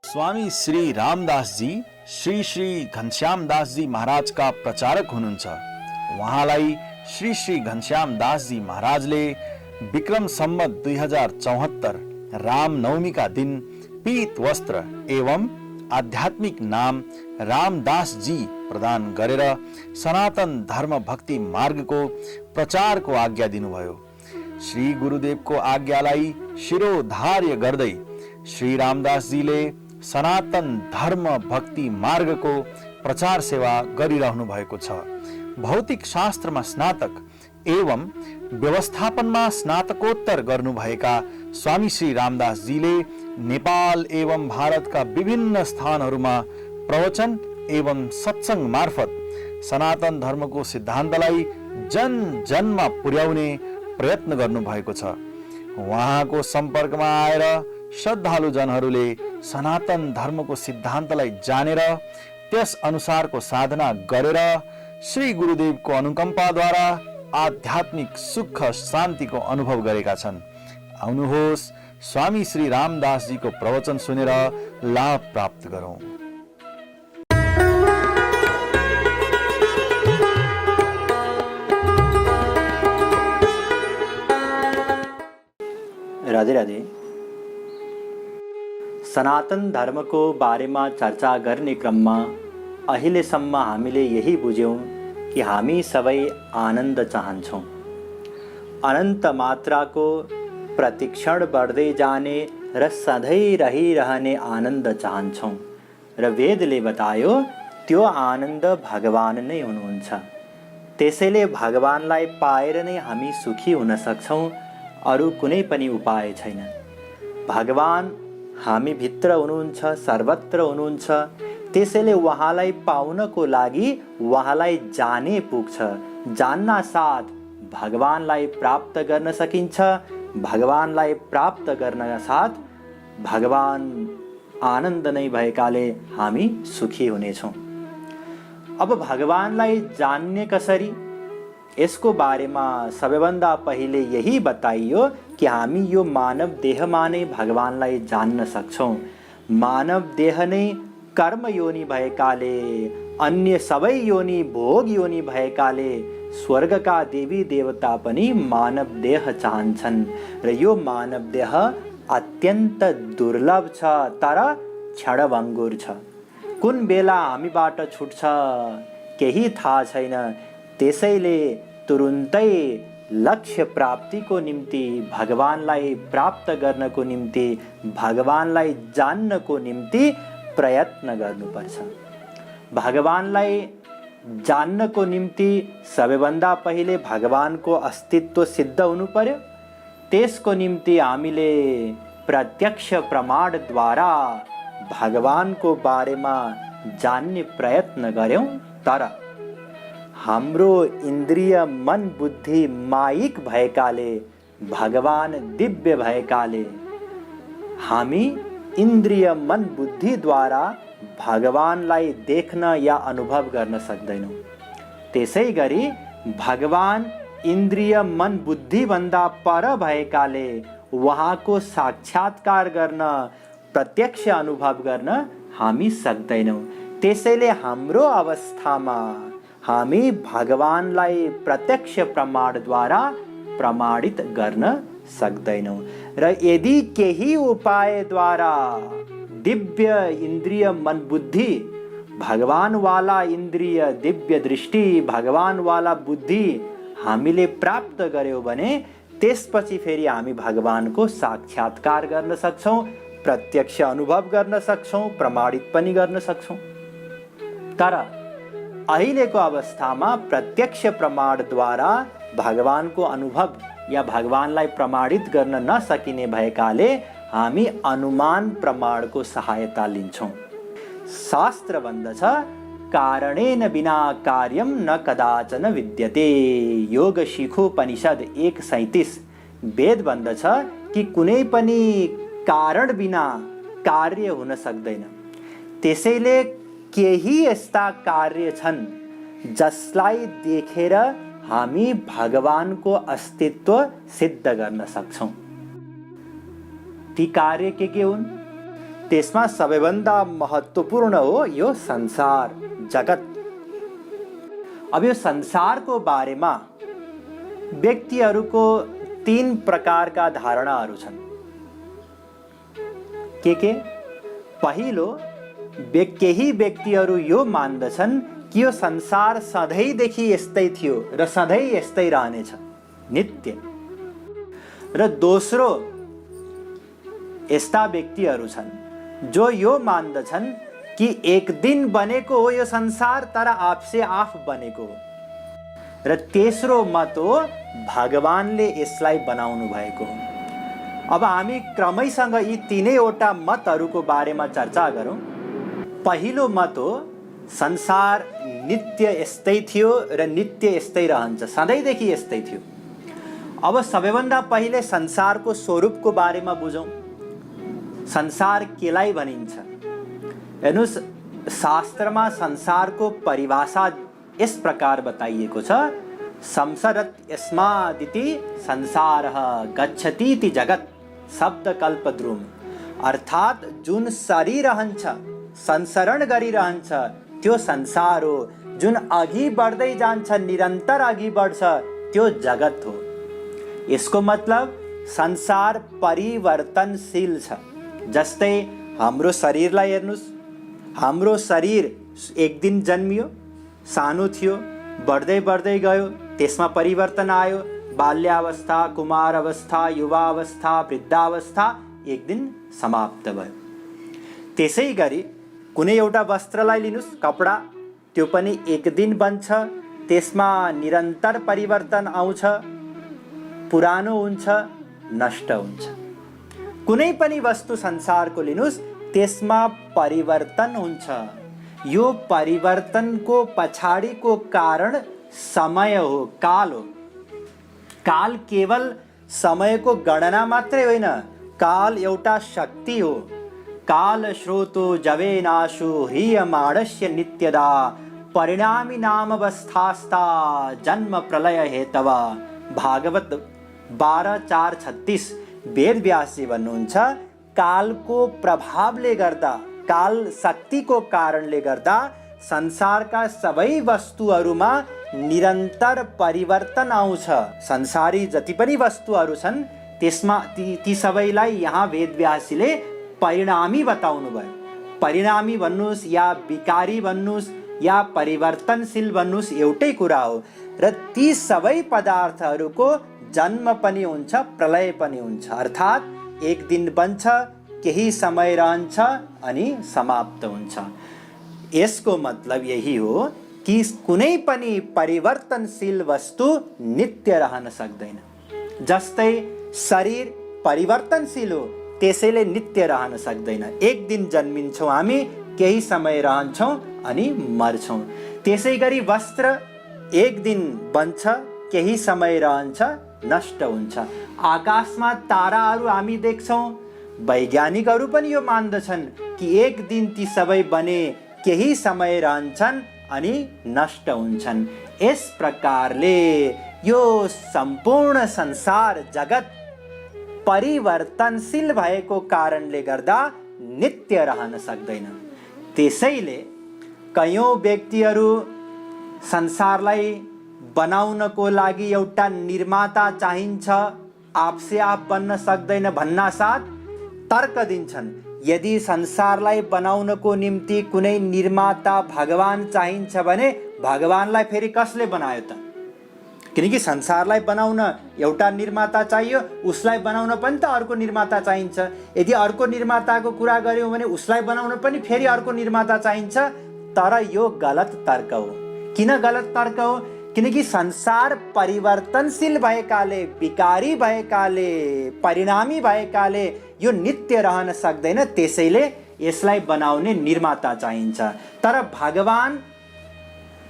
स्वामी श्री रामदास जी श्री श्री घनश्याम दास जी महाराज का प्रचारक हुनुहुन्छ। उहाँलाई श्री श्री घनश्याम दास जी महाराजले विक्रम सम्मत 2074 रामनवमी का दिन पीत वस्त्र एवं आध्यात्मिक नाम रामदास जी प्रदान गरेर सनातन धर्म भक्ति मार्गको प्रचारको आज्ञा दिनुभयो। श्री गुरुदेवको आज्ञालाई शिरोधार्य गर्दै श्री रामदास जीले सनातन धर्म भक्ति मार्गको प्रचार सेवा गरिरहनु भएको छ। भौतिक शास्त्रमा स्नातक एवं व्यवस्थापनमा स्नातकोत्तर गर्नुभएका स्वामी श्री रामदास जीले नेपाल एवं भारतका विभिन्न स्थानहरूमा प्रवचन एवं सत्संग मार्फत सनातन धर्मको सिद्धान्तलाई जन जनमा पुर्याउने प्रयत्न गर्नुभएको छ। उहाँको सम्पर्कमा आएर श्रद्धालु जनहरूले सनातन धर्मको सिद्धान्तलाई जानेर त्यस अनुसारको साधना गरेर श्री गुरुदेवको अनुकम्पाद्वारा आध्यात्मिक सुख शान्तिको अनुभव गरेका छन्। आउनुहोस् स्वामी श्री रामदास जीको प्रवचन सुनेर लाभ प्राप्त गरौं। राधे राधे। सनातन धर्मको बारेमा चर्चा गर्ने क्रममा अहिलेसम्म हामीले यही बुझ्यौं कि हामी सबै आनन्द चाहन्छौं। अनन्त मात्राको प्रतिक्षण बढ्दै जाने र सधैँ रहिरहने आनन्द चाहन्छौं र वेदले बतायो त्यो आनन्द भगवान नै हुनुहुन्छ। त्यसैले भगवानलाई पाएर नै हामी सुखी हुन सक्छौं, अरू कुनै पनि उपाय छैन। भगवान हामी भित्र हुनुहुन्छ, सर्वत्र हुनुहुन्छ। त्यसैले उहाँलाई पाउनको लागि उहाँलाई जाने पुग्छ। जान्न साथ भगवानलाई प्राप्त गर्न सकिन्छ। भगवानलाई प्राप्त गर्न साथ भगवान आनन्द नै भएकाले हामी सुखी हुनेछौँ। अब भगवानलाई जान्ने कसरी, यसको बारेमा सबैभन्दा पहिले यही बताइयो कि हामी यो मानव देहमा नै भगवानलाई जान्न सक्छौँ। मानव देह नै कर्म योनि भएकाले, अन्य सबै योनि भोग योनि भएकाले स्वर्गका देवी देवता पनि मानव देह चाहन्छन् र यो मानव देह अत्यन्त दुर्लभ छ, तर क्षणभङ्गुर छ। कुन बेला हामीबाट छुट्छ केही थाहा छैन। त्यसैले तुरुन्तै लक्ष्य प्राप्तिको निम्ति, भगवानलाई प्राप्त गर्नको निम्ति, भगवानलाई जान्नको निम्ति प्रयत्न गर्नुपर्छ। भगवानलाई जान्नको निम्ति सबैभन्दा पहिले भगवानको अस्तित्व सिद्ध हुनु पर्यो। त्यसको निम्ति हामीले प्रत्यक्ष प्रमाणद्वारा भगवानको बारेमा जान्ने प्रयत्न गर्यौं, तर हाम्रो इन्द्रिय मन बुद्धि माइक भएकाले, भगवान दिव्य भएकाले हामी इन्द्रिय मन बुद्धिद्वारा भगवानलाई देख्न या अनुभव गर्न सक्दैनौँ। त्यसैगरी भगवान इन्द्रिय मन बुद्धि भन्दा पर भएकाले उहाँको साक्षात्कार गर्न, प्रत्यक्ष अनुभव गर्न हामी सक्दैनौँ। त्यसैले हाम्रो अवस्थामा हामी भगवानलाई प्रत्यक्ष प्रमाणद्वारा प्रमाणित गर्न सक्दैनौँ र यदि केही उपायद्वारा दिव्य इन्द्रिय मन बुद्धि, भगवानवाला इन्द्रिय दिव्य दृष्टि, भगवानवाला बुद्धि हामीले प्राप्त गर्यौं भने त्यसपछि फेरि हामी भगवानको साक्षात्कार गर्न सक्छौं, प्रत्यक्ष अनुभव गर्न सक्छौं, प्रमाणित पनि गर्न सक्छौं। तर अहिलेको अवस्थामा प्रत्यक्ष प्रमाणद्वारा भगवानको अनुभव या भगवानलाई प्रमाणित गर्न नसकिने भएकाले हामी अनुमान प्रमाणको सहायता लिन्छौं। शास्त्र भन्दछ कारणेन बिना कार्यम न कदाचन विद्यते। योग शिखोपनिषद 1:37 वेद भन्दछ कि कुनै पनि कारण बिना कार्य हुन सक्दैन। त्यसैले केही यस्ता कार्य छन् जसलाई देखेर हामी भगवानको अस्तित्व सिद्ध गर्न सक्छौं। ती कार्य के हुन्? त्यसमा सबैभन्दा महत्त्वपूर्ण हो यो संसार जगत। अब यो संसारको बारेमा व्यक्तिहरूको 3 प्रकारका धारणाहरू छन्। के? पहिलो, केही व्यक्तिहरू यो मान्दछन् कि यो संसार सधैँदेखि यस्तै थियो र सधैँ यस्तै रहनेछ, नित्य। र दोस्रो, यस्ता व्यक्तिहरू छन् जो यो मान्दछन् कि एक दिन बनेको हो यो संसार, तर आपसे आफ बनेको हो। र तेस्रो मत हो भगवानले यसलाई बनाउनु भएको हो। अब हामी क्रमैसँग यी 3वटा मतहरूको बारेमा चर्चा गरौँ। पहिलो मत हो संसार नित्य यस्तै थियो र नित्य यस्तै रहन्छ, सधैँदेखि यस्तै थियो। अब सबैभन्दा पहिले संसारको स्वरूपको बारेमा बुझौँ। संसार केलाई भनिन्छ? हेर्नुस्, शास्त्रमा संसारको परिभाषा यस प्रकार बताइएको छ, संसरत यस्मादिति संसारः गच्छतीति जगत शब्दकल्पद्रुम। अर्थात् जुन शरीर रहन्छ, संसरण गरिरहन्छ, त्यो संसार हो। जुन अघि बढ्दै जान्छ, निरन्तर अघि बढ्छ, त्यो जगत हो। यसको मतलब संसार परिवर्तनशील छ। जस्तै हाम्रो शरीरलाई हेर्नुस्, हाम्रो शरीर एक दिन जन्मियो, सानो थियो, बढ्दै बढ्दै गयो, त्यसमा परिवर्तन आयो। बाल्यावस्था, कुमार अवस्था, युवा अवस्था, वृद्धावस्था, एक दिन समाप्त भयो। त्यसै गरी कुनै एउटा वस्त्रलाई लिनुस्, कपडा, त्यो पनि एक दिन बन्छ, त्यसमा निरन्तर परिवर्तन आउँछ, पुरानो हुन्छ, नष्ट हुन्छ। कुनै पनि वस्तु संसारको लिनुस्, त्यसमा परिवर्तन हुन्छ। यो परिवर्तनको पछाडिको कारण समय हो, काल हो। काल केवल समयको गणना मात्रै होइन, काल एउटा शक्ति हो। काल स्रोतो जवेनाशु ह्रियमाणस्य नित्यदा परिणामी नामवस्थास्ता जन्म प्रलय हेतव। भागवत 12:4-36 वेदव्यासजी भन्नुहुन्छ, कालको प्रभावले गर्दा, काल शक्तिको कारणले गर्दा संसारका सबै वस्तुहरूमा निरन्तर परिवर्तन आउँछ। संसारी जति पनि वस्तुहरू छन् त्यसमा ती सबैलाई यहाँ वेदव्यासजीले परिणामी बताउनु भयो। परिणामी भन्नुस् या विकारी भन्नुस् या परिवर्तनशील भन्नुस्, एउटै कुरा हो। र ती सबै पदार्थहरूको जन्म पनि हुन्छ, प्रलय पनि हुन्छ। अर्थात् एक दिन बन्छ, केही समय रहन्छ अनि समाप्त हुन्छ। यसको मतलब यही हो कि कुनै पनि परिवर्तनशील वस्तु नित्य रहन सक्दैन। जस्तै शरीर परिवर्तनशील हो, त्यसैले नित्य रहन सक्दैन। एक दिन जन्मिन्छौँ हामी, केही समय रहन्छौँ अनि मर्छौँ। त्यसै गरी वस्त्र एक दिन बन्छ, केही समय रहन्छ, नष्ट हुन्छ। आकाशमा ताराहरू हामी देख्छौँ, वैज्ञानिकहरू पनि यो मान्दछन् कि एक दिन ती सबै बने, केही समय रहन्छन् अनि नष्ट हुन्छन्। यस प्रकारले यो सम्पूर्ण संसार जगत परिवर्तनशील भएको कारणले गर्दा नित्य रहन सक्दैन। त्यसैले कयौं व्यक्तिहरू संसारलाई बनाउनको लागि एउटा निर्माता चाहिन्छ, आपसे आप बन्न सक्दैन भन्नासाथ तर्क दिन्छन्। यदि संसारलाई बनाउनको निम्ति कुनै निर्माता भगवान चाहिन्छ भने भगवानलाई फेरि कसले बनायो त? किनकि संसारलाई बनाउन एउटा निर्माता चाहियो, उसलाई बनाउन पनि त अर्को निर्माता चाहिन्छ। यदि अर्को निर्माताको कुरा गर्यौं भने उसलाई बनाउन पनि फेरि अर्को निर्माता चाहिन्छ। तर यो गलत तर्क हो। किन गलत तर्क हो? किनकि संसार परिवर्तनशील भएकाले, विकारी भएकाले, परिणामी भएकाले यो नित्य रहन सक्दैन। त्यसैले यसलाई बनाउने निर्माता चाहिन्छ। तर भगवान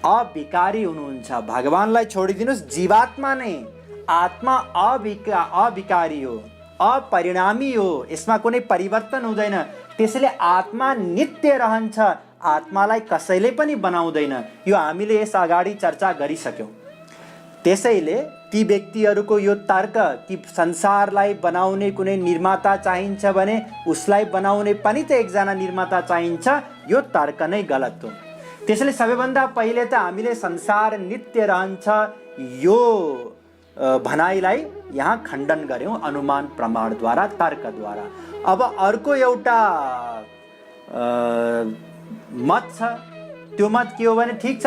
अविकारी हुनुहुन्छ। भगवानलाई छोडिदिनुस्, जीवात्मा नै, आत्मा अविकारी हो, अपरिणामी हो, यसमा कुनै परिवर्तन हुँदैन। त्यसैले आत्मा नित्य रहन्छ, आत्मालाई कसैले पनि बनाउँदैन। यो हामीले यस अगाडि चर्चा गरिसक्यौं। त्यसैले ती व्यक्तिहरूको यो तर्क कि संसारलाई बनाउने कुनै निर्माता चाहिन्छ भने उसलाई बनाउने पनि त एकजना निर्माता चाहिन्छ, यो तर्क नै गलत हो। त्यसैले सबैभन्दा पहिले त हामीले संसार नित्य रहन्छ यो भनाइलाई यहाँ खण्डन गर्यौँ अनुमान प्रमाणद्वारा, तर्कद्वारा। अब अर्को एउटा मत छ, त्यो मत के हो भने ठिक छ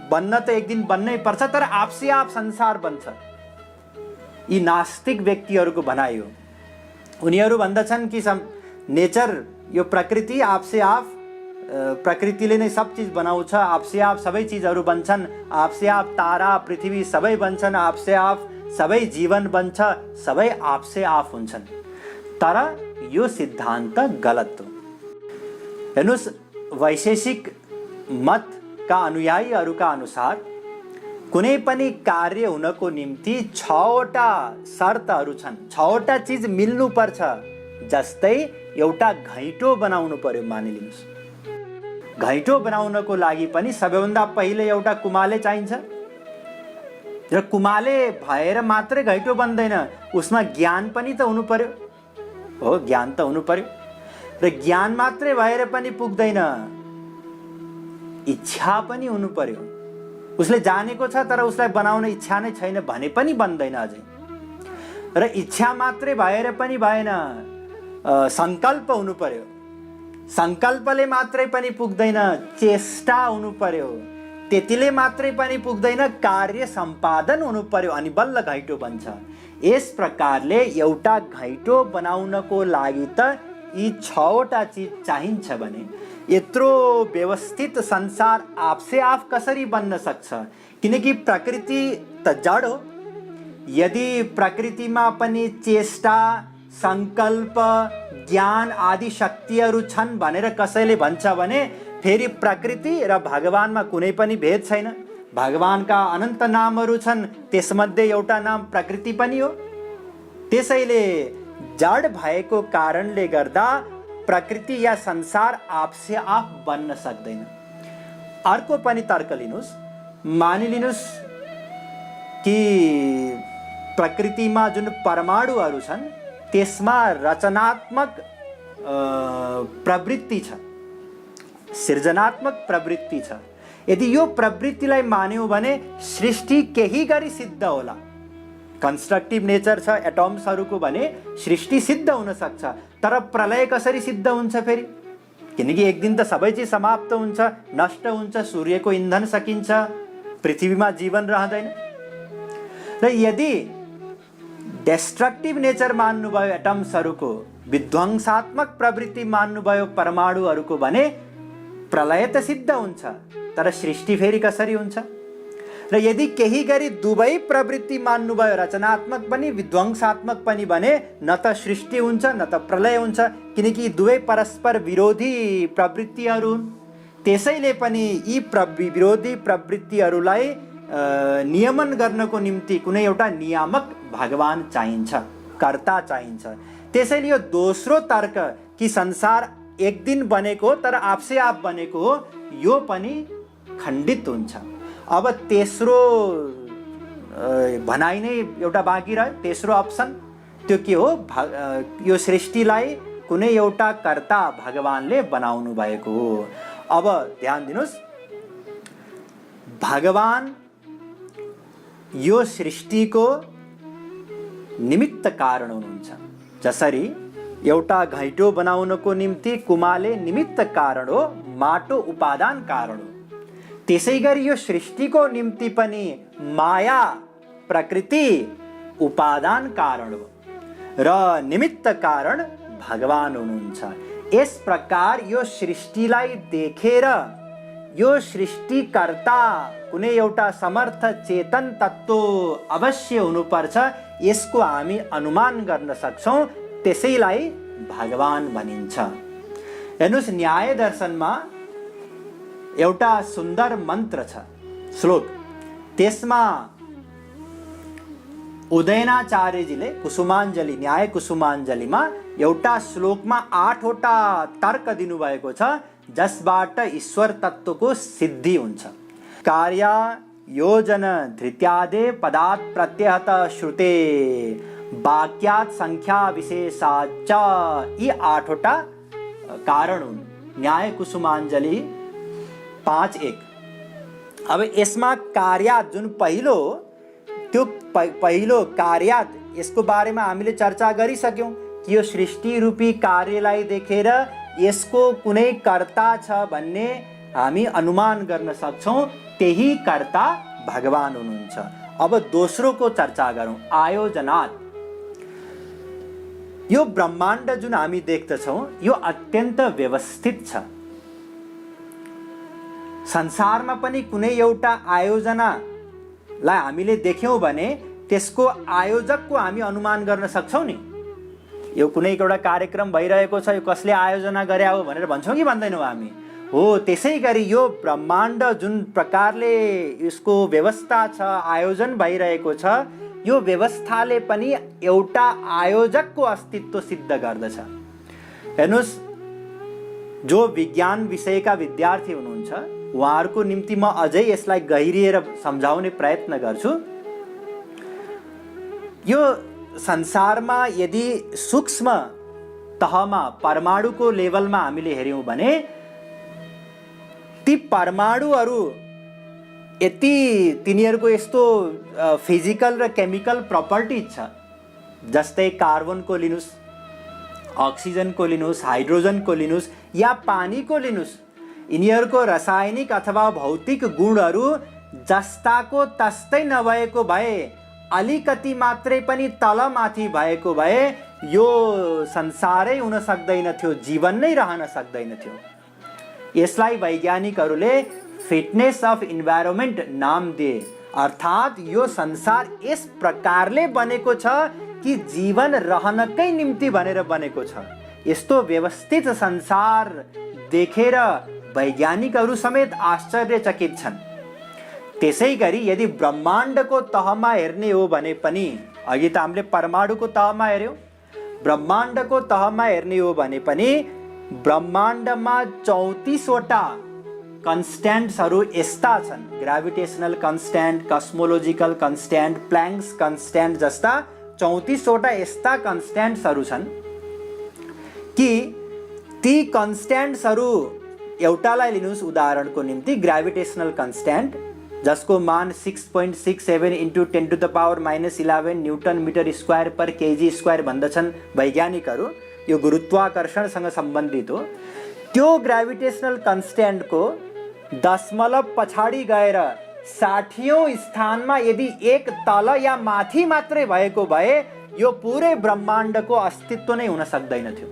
बन्न त एक दिन बन्नै पर्छ तर आपसे आप संसार बन्छ। यी नास्तिक व्यक्तिहरूको भनाइ हो। उनीहरू भन्दछन् कि नेचर यो प्रकृति आपसे आप, प्रकृतिले नै सब चिज बनाउँछ, आपसे आप सबै चिजहरू बन्छन्, आपसे आप तारा पृथ्वी सबै बन्छन्, आपसे आप सबै जीवन बन्छ, सबै आपसे आप हुन्छन्। तर यो सिद्धान्त गलत हो। हेर्नुहोस्, वैशेषिक मतका अनुयायीहरूका अनुसार कुनै पनि कार्य हुनको निम्ति 6वटा शर्तहरू छन्, 6वटा चिज मिल्नुपर्छ। जस्तै एउटा घैँटो बनाउनु पर्यो मानिलिनुहोस्, घैँटो बनाउनको लागि पनि सबैभन्दा पहिले एउटा कुमाले चाहिन्छ र कुमाले भएर मात्रै घैँटो बन्दैन, उसमा ज्ञान पनि त हुनु पर्यो। हो, ज्ञान त हुनु पर्यो र ज्ञान मात्रै भएर पनि पुग्दैन, इच्छा पनि हुनु पर्यो। उसले जानेको छ तर उसलाई बनाउन इच्छा नै छैन भने पनि बन्दैन अझै। र इच्छा मात्रै भएर पनि भएन, संकल्प हुनु पर्यो। संकल्पले मात्रै पनि पुग्दैन, चेष्टा हुनु पर्यो। त्यतिले मात्रै पनि पुग्दैन, कार्य सम्पादन हुनु पर्यो, अनि बल्ल घैँटो बन्छ। यस प्रकारले एउटा घैँटो बनाउनको लागि त यी 6वटा चिज चाहिन्छ भने यत्रो व्यवस्थित संसार आपसे आप कसरी बन्न सक्छ? किनकि प्रकृति त जड हो। यदि प्रकृतिमा पनि चेष्टा, संकल्प, ज्ञान आदि शक्तिहरू छन् भनेर कसैले भन्छ भने फेरि प्रकृति र भगवानमा कुनै पनि भेद छैन। भगवानका अनन्त नामहरू छन्, त्यसमध्ये एउटा नाम प्रकृति पनि हो। त्यसैले जड भएको कारणले गर्दा प्रकृति या संसार आपसे आप बन्न सक्दैन। अर्को पनि तर्क लिनुहोस्, मानिलिनुहोस् कि प्रकृतिमा जुन परमाणुहरू छन् त्यसमा रचनात्मक प्रवृत्ति छ, सृजनात्मक प्रवृत्ति छ। यदि यो प्रवृत्तिलाई मान्यौँ भने सृष्टि केही गरी सिद्ध होला। कन्स्ट्रक्टिभ नेचर छ एटम्सहरूको भने सृष्टि सिद्ध हुन सक्छ, तर प्रलय कसरी सिद्ध हुन्छ फेरि? किनकि एक दिन त सबै चिज समाप्त हुन्छ, नष्ट हुन्छ, सूर्यको इन्धन सकिन्छ, पृथ्वीमा जीवन रहँदैन। र यदि डेस्ट्रक्टिभ नेचर मान्नुभयो एटम्सहरूको, विध्वंसात्मक प्रवृत्ति मान्नुभयो परमाणुहरूको भने प्रलय त सिद्ध हुन्छ तर सृष्टि फेरि कसरी हुन्छ? र यदि केही गरी दुवै प्रवृत्ति मान्नुभयो, रचनात्मक पनि विध्वंसात्मक पनि भने न त सृष्टि हुन्छ न त प्रलय हुन्छ, किनकि दुवै परस्पर विरोधी प्रवृत्तिहरू हुन्। त्यसैले पनि यी विरोधी प्रवृत्तिहरूलाई नियमन गर्नको निम्ति कुनै एउटा नियामक भगवान चाहिन्छ, कर्ता चाहिन्छ। त्यसैले यो दोस्रो तर्क कि संसार एक दिन बनेको तर आपसे आप बनेको हो, यो पनि खण्डित हुन्छ। अब तेस्रो भनाइ नै एउटा बाँकी रह्यो, तेस्रो अप्सन त्यो के हो? यो सृष्टिलाई कुनै एउटा कर्ता भगवानले बनाउनु भएको हो। अब ध्यान दिनुहोस्, भगवान यो सृष्टिको निमित्त कारण हुनुहुन्छ। जसरी एउटा घैँटो बनाउनको निम्ति कुमाले निमित्त कारण हो, माटो उपादान कारण हो, त्यसैगरी यो सृष्टिको निम्ति पनि माया प्रकृति उपादान कारण हो र निमित्त कारण भगवान हुनुहुन्छ। यस प्रकार यो सृष्टिलाई देखेर यो सृष्टिकर्ता कुनै एउटा समर्थ चेतन तत्त्व अवश्य हुनुपर्छ, यसको हामी अनुमान गर्न सक्छौँ, त्यसैलाई भगवान भनिन्छ। हेर्नुहोस्, न्याय दर्शनमा एउटा सुन्दर मन्त्र छ, श्लोक। त्यसमा उदयनाचार्यजीले कुसुमाञ्जली, न्याय कुसुमाञ्जलीमा एउटा श्लोकमा 8वटा तर्क दिनुभएको छ जसबाट ईश्वर तत्त्वको सिद्धि हुन्छ। कार्य योजन धृत्यादे पदात् प्रत्यहत श्रुते वाक्यात् संख्या विशेषाच्च, यी 8वटा कारण हुन्। न्याय कुसुमाञ्जली 5:1। अब यसमा कार्यात् जुन पहिलो त्यो पहिलो कार्यात्, यसको बारेमा हामीले चर्चा गरिसक्यौं कि यो सृष्टि रूपी कार्यलाई देखेर यसको कुनै कर्ता छ भन्ने हामी अनुमान गर्न सक्छौं, त्यही कर्ता भगवान हुनुहुन्छ। अब दोस्रोको चर्चा गरौं, आयोजनात्। यो ब्रह्माण्ड जुन हामी देख्दछौं यो अत्यन्त व्यवस्थित छ। संसारमा पनि कुनै एउटा आयोजनालाई हामीले देख्यौं भने त्यसको आयोजकको हामी अनुमान गर्न सक्छौं नि। यो कुनै एउटा कार्यक्रम भइरहेको छ, यो कसले आयोजना गरे हो भनेर भन्छौं कि भन्दैनौं हामी? हो, त्यसै गरी यो ब्रह्माण्ड जुन प्रकारले यसको व्यवस्था छ, आयोजन भइरहेको छ, यो व्यवस्थाले पनि एउटा आयोजकको अस्तित्व सिद्ध गर्दछ। हेर्नुस्, जो विज्ञान विषयका विद्यार्थी हुनुहुन्छ उहाँहरूको निम्ति म अझै यसलाई गहिरिएर सम्झाउने प्रयत्न गर्छु। यो संसारमा यदि सूक्ष्म तहमा परमाणुको लेभलमा हामीले हेर्यौं भने ती परमाणुहरू यति तिनीहरूको यस्तो फिजिकल र केमिकल प्रपर्टिज छ, जस्तै कार्बनको लिनुस्, अक्सिजनको लिनुस्, हाइड्रोजनको लिनुस् या पानीको लिनुस्, यिनीहरूको रासायनिक अथवा भौतिक गुणहरू जस्ताको तस्तै नभएको भए, अलिकति मात्रै पनि तलमाथि भएको भए यो संसारै हुन सक्दैन थियो, जीवन नै रहन सक्दैन थियो। यसलाई वैज्ञानिकहरूले फिटनेस अफ इन्भाइरोमेन्ट नाम दिए। अर्थात् यो संसार यस प्रकारले बनेको छ कि जीवन रहनकै निम्ति भनेर बनेको छ। यस्तो व्यवस्थित संसार देखेर वैज्ञानिकहरू समेत आश्चर्यचकित छन्। त्यसै गरी यदि ब्रह्माण्डको तहमा हेर्ने हो भने पनि, अघि त हामीले परमाणुको तहमा हेर्यौं, ब्रह्माण्डको तहमा हेर्ने हो भने पनि ब्रह्माण्डमा 34वटा कन्स्ट्यान्ट्सहरू यस्ता छन्, gravitational constant, cosmological constant, Planck's constant जस्ता 34वटा यस्ता कन्स्ट्यान्ट्सहरू छन् कि ती कन्स्ट्यान्ट्सहरू, एउटालाई लिनुस् उदाहरणको निम्ति, ग्राभिटेसनल कन्स्ट्यान्ट जसको मान 6.67 × 10⁻11 न्युटन मिटर स्क्वायर पर केजी स्क्वायर भन्दछन् वैज्ञानिकहरू। यो गुरुत्वाकर्षणसँग सम्बन्धित हो। त्यो ग्राभिटेसनल कन्स्ट्यान्टको दशमलव पछाडि गएर 60औं स्थानमा यदि एक तल या माथि मात्रै भएको भए यो पुरै ब्रह्माण्डको अस्तित्व नै हुन सक्दैन थियो।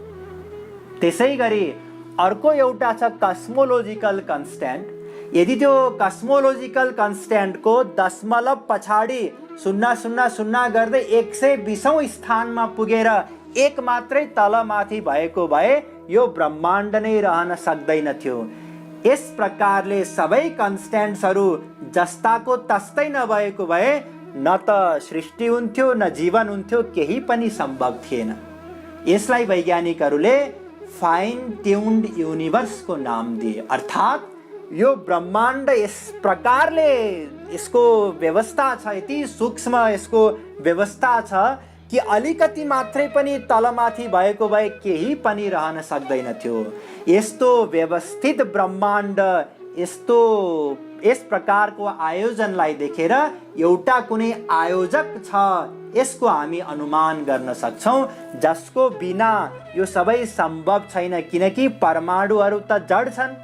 त्यसै गरी अर्को एउटा छ कस्मोलोजिकल कन्स्ट्यान्ट। यदि त्यो कस्मोलोजिकल कन्स्ट्यान्टको दशमलव पछाडि 0.00 गर्दै 120औं स्थानमा पुगेर एक मात्रै तलमाथि भएको भए यो ब्रह्माण्ड नै रहन सक्दैन थियो। यस प्रकारले सबै कन्स्ट्यान्ट्सहरू जस्ताको तस्तै नभएको भए न त सृष्टि हुन्थ्यो न जीवन हुन्थ्यो, केही पनि सम्भव थिएन। यसलाई वैज्ञानिकहरूले फाइन ट्युन्ड युनिभर्सको नाम दिए। अर्थात् यो ब्रह्माण्ड यस प्रकारले यसको व्यवस्था छ, यति सूक्ष्म यसको व्यवस्था छ कि अलिकति मात्रै पनि तलमाथि भएको भए केही पनि रहन सक्दैन थियो। यस्तो व्यवस्थित ब्रह्माण्ड, यस प्रकारको आयोजनलाई देखेर एउटा कुनै आयोजक छ यसको हामी अनुमान गर्न सक्छौं, जसको बिना यो सबै सम्भव छैन। किनकि परमाणुहरू त जड छन्,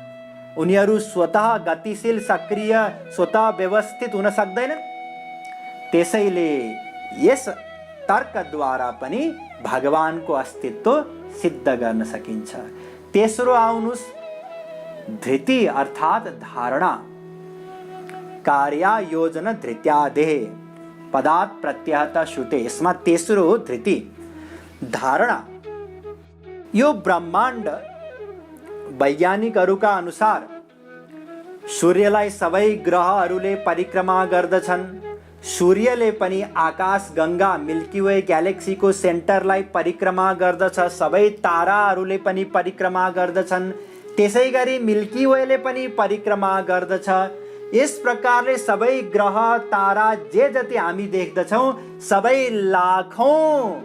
उनीहरू स्वतः गतिशील, सक्रिय, स्वतः व्यवस्थित हुन सक्दैनन्। त्यसैले यस तर्कद्वारा पनि भगवानको अस्तित्व सिद्ध गर्न सकिन्छ। तेस्रो आउनुस्, धृति अर्थात् धारणा। कार्य योजना धृत्यादेः पदात् प्रत्यहत श्रुते। यसमा तेस्रो हो धृति, धारणा। यो ब्रह्माण्ड वैज्ञानिकहरूका अनुसार सूर्यलाई सबै ग्रहहरूले परिक्रमा गर्दछन्। सूर्यले पनि आकाश गंगा मिल्की वे ग्यालेक्सीको सेन्टरलाई परिक्रमा गर्दछ। सबै ताराहरूले पनि परिक्रमा गर्दछन्। त्यसै गरी मिल्की वेले पनि परिक्रमा गर्दछ। यस प्रकारले सबै ग्रह तारा जे जति हामी देख्दछौँ सबै लाखौं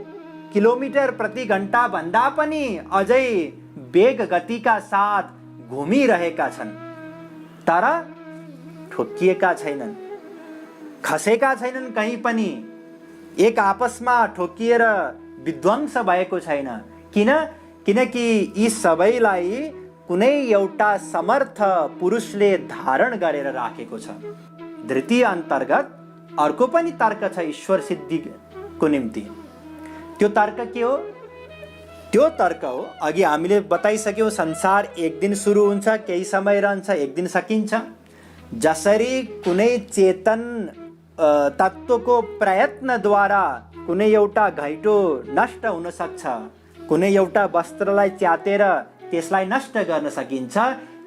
किलोमिटर प्रति घण्टा भन्दा पनि अझै वेग गतिका साथ घुमिरहेका छन्, तर ठोकिएका छैनन्, खसेका छैनन्, कहीँ पनि एक आपसमा ठोकिएर विध्वंस भएको छैन। किनकि यी सबैलाई कुनै एउटा समर्थ पुरुषले धारण गरेर राखेको छ। धृति अन्तर्गत अर्को पनि तर्क छ ईश्वर सिद्धिको निम्ति। त्यो तर्क के हो? त्यो तर्क हो, अघि हामीले बताइसक्यौँ, संसार एक दिन सुरु हुन्छ, केही समय रहन्छ, एक दिन सकिन्छ। जसरी कुनै चेतन तत्त्वको प्रयत्नद्वारा कुनै एउटा घैँटो नष्ट हुन सक्छ, कुनै एउटा वस्त्रलाई च्यातेर त्यसलाई नष्ट गर्न सकिन्छ,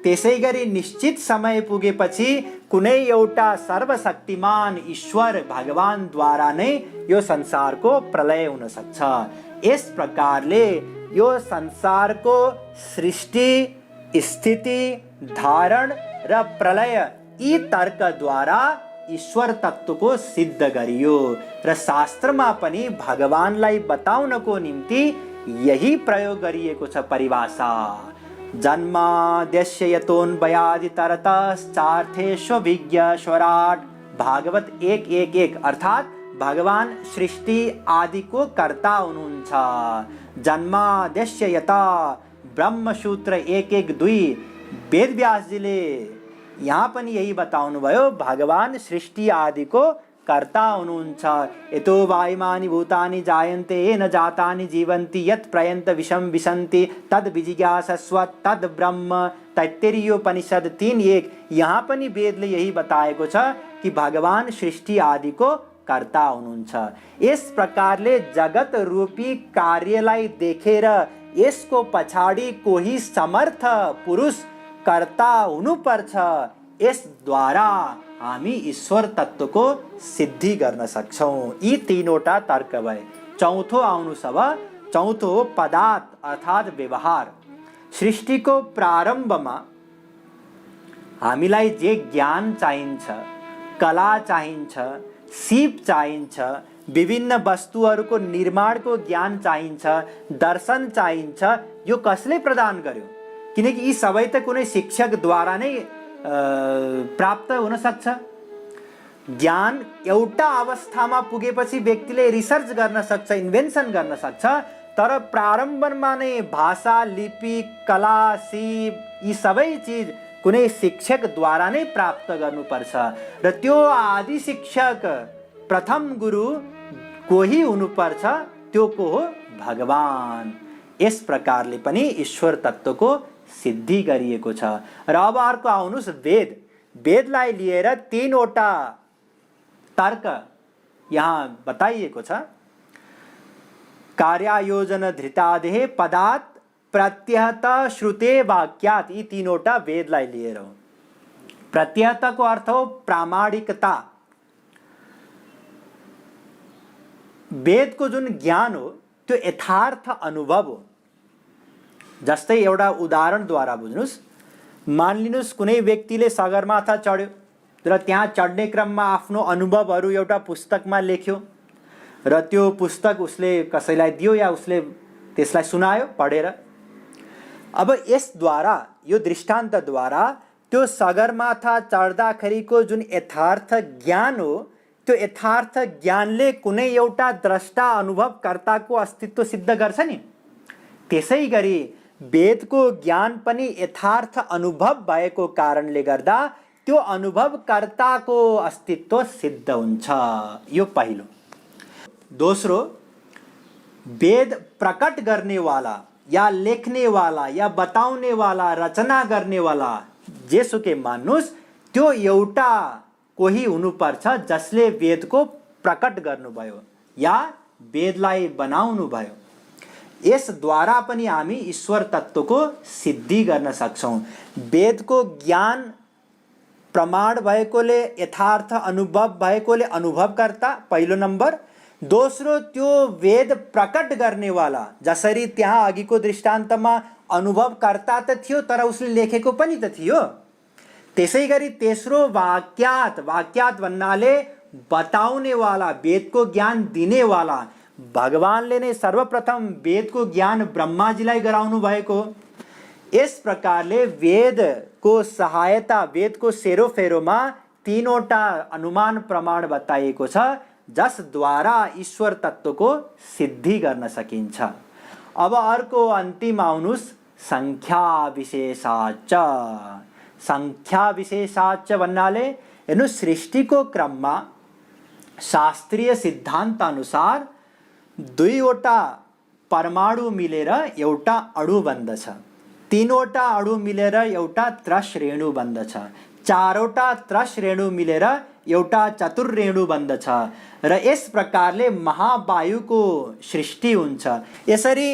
त्यसै गरी निश्चित समय पुगेपछि कुनै एउटा सर्वशक्तिमान ईश्वर भगवानद्वारा नै यो संसारको प्रलय हुन सक्छ। यस प्रकारले यो संसारको सृष्टि, स्थिति, धारण र प्रलय यी तर्कद्वारा ईश्वर तत्त्वको सिद्ध गरियो र शास्त्रमा पनि भगवानलाई बताउनको निम्ति यही प्रयोग गरिएको छ परिभाषा। जन्माद्यस्य यतोऽन्वयादितरतश्चार्थेष्वभिज्ञ स्वराट्। भागवत 1:1:1 अर्थात भगवान सृष्टि आदिको कर्ता हुनुहुन्छ। जन्माद्यस्य यता ब्रह्मसूत्र 1:1:2 वेदव्यासजीले यहाँ पनि यही बताउनु भयो, भगवान सृष्टि आदिको कर्ता हुनुहुन्छ। यतो वायुमानि भूतानि जायन्ते येन जातानि जीवन्ति यत् प्रयन्त विषम विशन्ति तद् विजिज्ञासस्व तद् ब्रह्म। तैत्तिरीयोपनिषद 3:1। यहाँ पनि वेदले यही बताएको छ कि भगवान सृष्टि आदिको कर्ता हुनुहुन्छ। यस प्रकारले जगत रूपी कार्यलाई देखेर यसको पछाडि कोही समर्थ पुरुष कर्ता हुनुपर्छ, यसद्वारा हामी ईश्वर तत्त्वको सिद्धि गर्न सक्छौँ। यी तीनवटा तर्क भए। चौथो आउनुहोस् अब। चौथो हो पदार्थ अर्थात् व्यवहार। सृष्टिको प्रारम्भमा हामीलाई जे ज्ञान चाहिन्छ, कला चाहिन्छ, सिप चाहिन्छ, विभिन्न वस्तुहरूको निर्माणको ज्ञान चाहिन्छ, दर्शन चाहिन्छ, यो कसले प्रदान गर्यो? किनकि यी सबै त कुनै शिक्षकद्वारा नै प्राप्त हुन सक्छ। ज्ञान एउटा अवस्थामा पुगेपछि व्यक्तिले रिसर्च गर्न सक्छ, इन्भेन्सन गर्न सक्छ, तर प्रारम्भमा नै भाषा, लिपि, कला, सिप यी सबै चिज कुनै शिक्षकद्वारा नै प्राप्त गर्नुपर्छ र त्यो आदि शिक्षक प्रथम गुरु कोही हुनुपर्छ, त्यो को हो? भगवान। यस प्रकारले पनि ईश्वर तत्त्वको सिद्धि गरिएको छ। र अब अर्को आउनुहोस् वेद। वेदलाई लिएर तीनवटा तर्क यहाँ बताइएको छ। कार्यायोजन धृतादेः पदात् प्रत्यहत श्रुते वाक्यात्। यी तीनवटा वेदलाई लिएर हो। प्रत्यहतको अर्थ हो प्रामाणिकता। वेदको जुन ज्ञान हो त्यो यथार्थ अनुभव हो। जस्तै एउटा उदाहरणद्वारा बुझ्नुहोस्। मानिलिनुहोस् कुनै व्यक्तिले सगरमाथा चढ्यो र त्यहाँ चढ्ने क्रममा आफ्नो अनुभवहरू एउटा पुस्तकमा लेख्यो र त्यो पुस्तक उसले कसैलाई दियो या उसले त्यसलाई सुनायो पढेर। अब यसद्वारा, यो दृष्टान्तद्वारा त्यो सगरमाथा चढ्दाखेरिको जुन यथार्थ ज्ञान हो त्यो यथार्थ ज्ञानले कुनै एउटा द्रष्टा अनुभवकर्ताको अस्तित्व सिद्ध गर्छ नि। त्यसै गरी वेदको ज्ञान पनि यथार्थ अनुभव भएको कारणले गर्दा त्यो अनुभवकर्ताको अस्तित्व सिद्ध हुन्छ। यो पहिलो। दोस्रो, वेद प्रकट गर्नेवाला या लेख्नेवाला या बताउनेवाला, रचना गर्नेवाला जेसुकै मान्नुहोस्, त्यो एउटा कोही हुनुपर्छ जसले वेदको प्रकट गर्नुभयो या वेदलाई बनाउनु भयो। यसद्वारा पनि हामी ईश्वर तत्त्वको सिद्धि गर्न सक्छौँ। वेदको ज्ञान प्रमाण भएकोले, यथार्थ अनुभव भएकोले अनुभवकर्ता पहिलो नम्बर। दोस्रो, त्यो वेद प्रकट गर्नेवाला, जसरी त्यहाँ अघिको दृष्टान्तमा अनुभवकर्ता त थियो तर उसले लेखेको पनि त थियो। त्यसै गरी तेस्रो वाक्यात, वाक्यात भन्नाले बताउने वाला, वेदको ज्ञान दिने वाला। भगवानले नै सर्वप्रथम वेदको ज्ञान ब्रह्माजीलाई गराउनु भएको। यस प्रकारले वेदको सहायता, वेदको सेरोफेरोमा तीनवटा अनुमान प्रमाण बताइएको छ जसद्वारा ईश्वर तत्त्वको सिद्धि गर्न सकिन्छ। अब अर्को अन्तिम आउनुस्, संख्या विशेषाच। संख्या विशेषाच भन्नाले हेर्नु, सृष्टिको क्रममा शास्त्रीय सिद्धान्त अनुसार दुईवटा परमाणु मिलेर एउटा अणु बन्दछ, तीनवटा अणु मिलेर एउटा त्रसरेणु बन्दछ, चारवटा त्रसरेणु मिलेर एउटा चतुर्रेणु बन्दछ र यस प्रकारले महावायुको सृष्टि हुन्छ। यसरी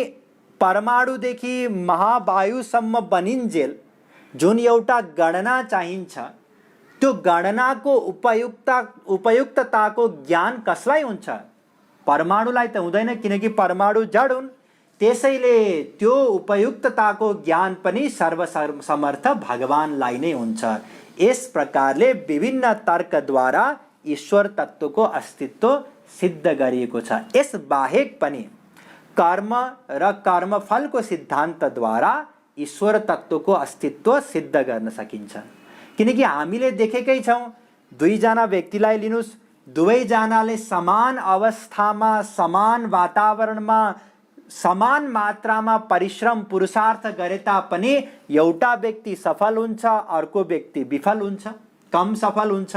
परमाणुदेखि महावायुसम्म बनिन्जेल जुन एउटा गणना चाहिन्छ, त्यो गणनाको उपयुक्तताको ज्ञान कसलाई हुन्छ? परमाणुलाई त हुँदैन, किनकि परमाणु जड हुन्। त्यसैले त्यो उपयुक्तताको ज्ञान पनि सर्वसमर्थ भगवानलाई नै हुन्छ। यस प्रकारले विभिन्न तर्कद्वारा ईश्वर तत्त्वको अस्तित्व सिद्ध गरिएको छ। यस बाहेक पनि कर्म र कर्मफलको सिद्धान्तद्वारा ईश्वर तत्त्वको अस्तित्व सिद्ध गर्न सकिन्छ। किनकि हामीले देखेकै छौँ, दुईजना व्यक्तिलाई लिनुस्, दुवैजनाले समान अवस्थामा, समान वातावरणमा, समान मात्रामा परिश्रम पुरुषार्थ गरे तापनि एउटा व्यक्ति सफल हुन्छ, अर्को व्यक्ति विफल हुन्छ, कम सफल हुन्छ।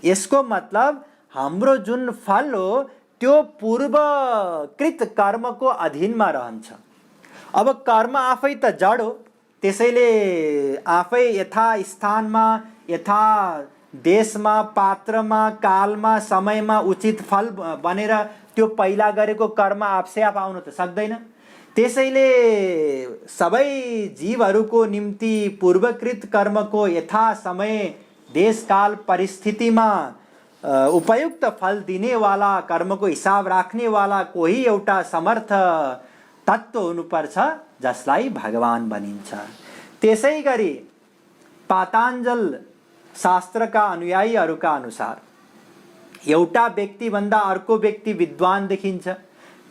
यसको मतलब हाम्रो जुन फल हो त्यो पूर्वकृत कर्मको अधीनमा रहन्छ। अब कर्म आफै त जड हो, त्यसैले आफै यथा स्थानमा, यथा देशमा, पात्रमा, कालमा, समयमा उचित फल बनेर त्यो पहिला गरेको कर्म आफसे आफ आउन त सक्दैन। त्यसैले सबै जीवहरूको निम्ति पूर्वकृत कर्मको यथा समय, देश, काल, परिस्थितिमा उपयुक्त फल दिने वाला, कर्मको हिसाब राख्ने वाला कोही एउटा समर्थ तत्त्व हुनुपर्छ जसलाई भगवान भनिन्छ। त्यसै गरी पातञ्जल शास्त्रका अनुयायीहरूका अनुसार एउटा व्यक्तिभन्दा अर्को व्यक्ति विद्वान देखिन्छ,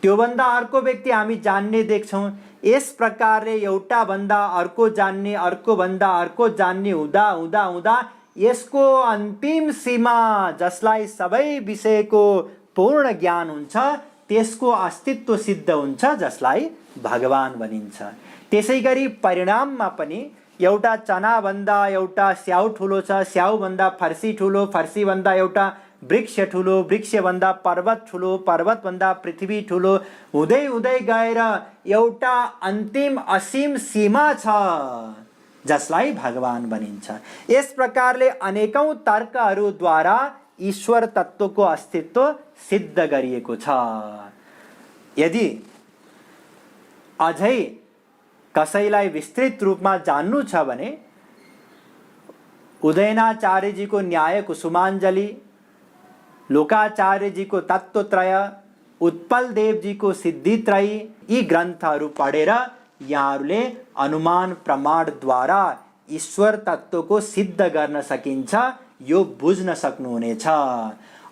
त्योभन्दा अर्को व्यक्ति हामी जान्ने देख्छौँ। यस प्रकारले एउटा भन्दा अर्को जान्ने, अर्को भन्दा अर्को जान्ने हुँदा हुँदा हुँदा यसको अन्तिम सीमा जसलाई सबै विषयको पूर्ण ज्ञान हुन्छ त्यसको अस्तित्व सिद्ध हुन्छ जसलाई भगवान भनिन्छ। त्यसै गरी परिणाममा पनि एउटा चनाभन्दा एउटा स्याउ ठुलो छ, स्याउभन्दा फर्सी ठुलो, फर्सीभन्दा एउटा वृक्ष ठुलो, वृक्षभन्दा पर्वत ठुलो, पर्वतभन्दा पृथ्वी ठुलो हुँदै हुँदै गएर एउटा अन्तिम असीम सीमा छ जसलाई भगवान भनिन्छ। यस प्रकारले अनेकौं तर्कहरूद्वारा ईश्वर तत्त्वको अस्तित्व सिद्ध गरिएको छ। यदि अझै कसैलाई विस्तृत रूपमा जान्नु छ भने उदयनाचार्यजीको न्याय कुसुमाञ्जली, लोकाचार्यजीको तत्त्वत्रय, उत्पल देवजीको सिद्धित्रयी, यी ग्रन्थहरू पढेर यहाँहरूले अनुमान प्रमाणद्वारा ईश्वर तत्त्वको सिद्ध गर्न सकिन्छ यो बुझ्न सक्नुहुनेछ।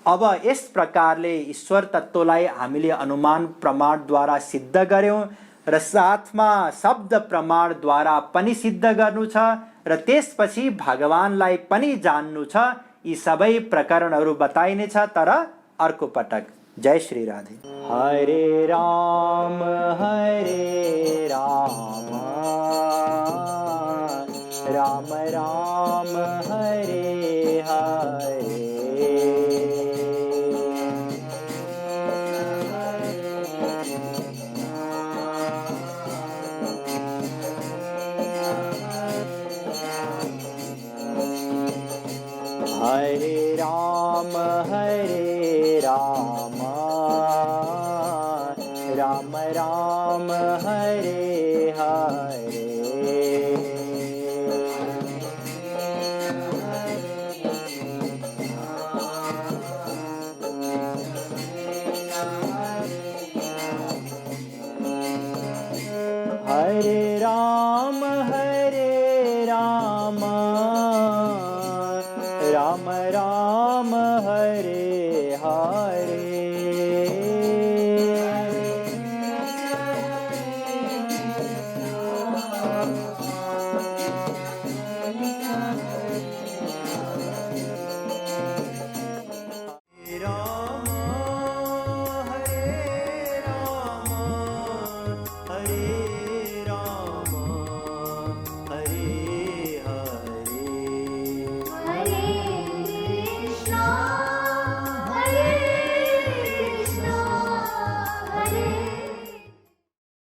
अब यस प्रकारले ईश्वर तत्त्वलाई हामीले अनुमान प्रमाणद्वारा सिद्ध गर्यौं र साथमा शब्द प्रमाणद्वारा पनि सिद्ध गर्नु छ र त्यसपछि भगवानलाई पनि जान्नु छ। यी सबै प्रकरणहरू बताइनेछ तर अर्को पटक। जय श्री राधे। हरे राम राम राम हरे हरे। हरे राम राम राम हरे हरे। हरे राम